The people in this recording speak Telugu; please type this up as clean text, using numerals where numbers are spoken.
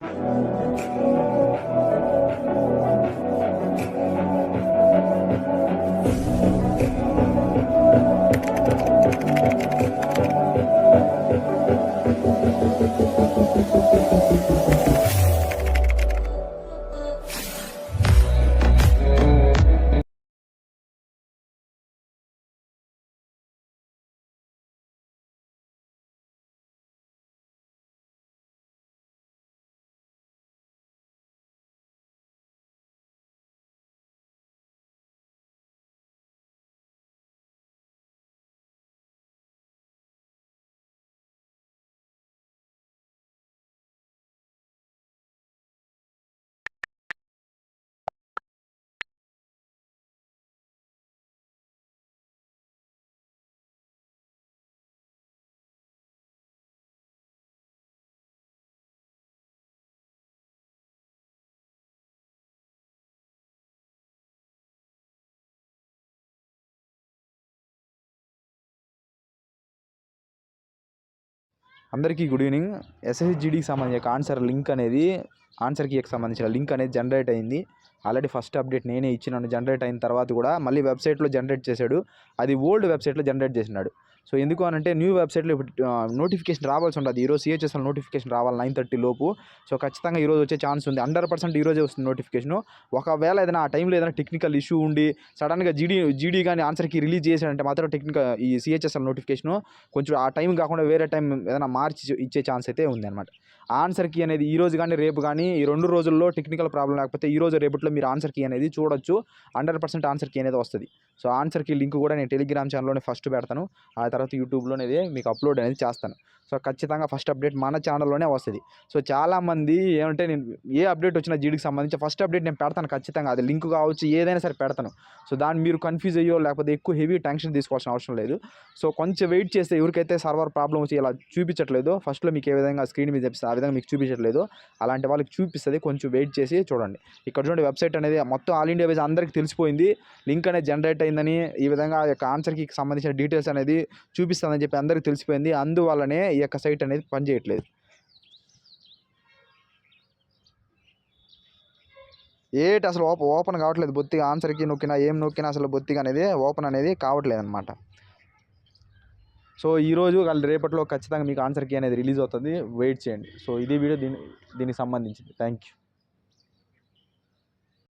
అందరికీ గుడ్ ఈవినింగ్. ఎస్ఎస్జిడికి సంబంధించిన ఆన్సర్ కీకి సంబంధించిన లింక్ అనేది జనరేట్ అయింది. ఆల్రెడీ ఫస్ట్ అప్డేట్ నేనే ఇచ్చినాను. జనరేట్ అయిన తర్వాత కూడా మళ్ళీ వెబ్సైట్లో జనరేట్ చేశాడు. అది ఓల్డ్ వెబ్సైట్లో జనరేట్ చేసినాడు. సో ఎందుకు అనంటే న్యూ వెబ్సైట్లో నోటిఫికేషన్ రావాల్సి ఉంటుంది. ఈరోజు సిహెచ్ఎస్ఎల్ నోటిఫికేషన్ రావాలి 9:30 లోపు. సో ఖచ్చితంగా ఈరోజు వచ్చే ఛాన్స్ ఉంది. 100% ఈరోజే వస్తుంది నోటిఫికేషను. ఒకవేళ ఏదైనా ఆ టైంలో ఏదైనా టెక్నికల్ ఇష్యూ ఉండి సడన్గా జీడీ కానీ ఆన్సర్కి రిలీజ్ చేశాడంటే మాత్రం ఈ సిహెచ్ఎస్ఎల్ నోటిఫికేషను కొంచెం ఆ టైం కాకుండా వేరే టైం ఏదైనా మార్చి ఇచ్చే ఛాన్స్ అయితే ఉంది అనమాట. ఆన్సర్ కీ అనేది ఈ రోజు కానీ రేపు కానీ ఈ 2 రోజుల్లో టెక్నికల్ ప్రాబ్లం లేకపోతే ఈ రోజు రేపట్లో మీరు ఆన్సర్ కీ అనేది చూడొచ్చు. 100% ఆన్సర్ కీ అనేది వస్తుంది. సో ఆన్సర్ కీ లింక్ కూడా నేను టెలిగ్రామ్ ఛానల్లోనే ఫస్ట్ పెడతాను. ఆ తర్వాత యూట్యూబ్లో అనేది మీకు అప్లోడ్ అనేది చేస్తాను. సో ఖచ్చితంగా ఫస్ట్ అప్డేట్ మన ఛానల్లోనే వస్తుంది. సో చాలామంది ఏమంటే నేను ఏ అప్డేట్ వచ్చినా జీడీకి సంబంధించి ఫస్ట్ అప్డేట్ నేను పెడతాను ఖచ్చితంగా. అది లింక్ కావచ్చు ఏదైనా సరే పెడతాను. సో దాన్ని మీరు కన్ఫ్యూజ్ అయ్యో లేకపోతే ఎక్కువ హెవీ టెన్షన్ తీసుకోవాల్సిన అవసరం లేదు. సో కొంచెం వెయిట్ చేస్తే ఎవరికైతే సర్వర్ ప్రాబ్లం వచ్చి ఇలా చూపించట్లేదు ఫస్ట్లో మీకు ఏ విధంగా స్క్రీన్ మీద చూపిస్తుంది ఆ విధంగా మీకు చూపించట్లేదు అలాంటి వాళ్ళకి చూపిస్తుంది. కొంచెం వెయిట్ చేసి చూడండి. ఇక్కడ చూడండి వెబ్సైట్ అనేది మొత్తం ఆల్ ఇండియా వైజ్ అందరికీ తెలిసిపోయింది. లింక్ అనేది జనరేట్ అయిందని ఈ విధంగా ఈ యొక్క ఆన్సర్కి సంబంధించిన డీటెయిల్స్ అనేది చూపిస్తుందని చెప్పి అందరికీ తెలిసిపోయింది. అందువల్లనే ఈ యొక్క సైట్ అనేది పనిచేయట్లేదు. అసలు ఓపెన్ కావట్లేదు. బొత్తిగా ఆన్సర్కి నొక్కినా ఏం నొక్కినా అసలు బొత్తిగా అనేది ఓపెన్ అనేది కావట్లేదు అనమాట. సో ఈరోజు రేపట్లో ఖచ్చితంగా మీకు ఆన్సర్ కీ అనేది రిలీజ్ అవుతుంది. వెయిట్ చేయండి. సో ఇది వీడియో దీనికి సంబంధించింది. Thank you.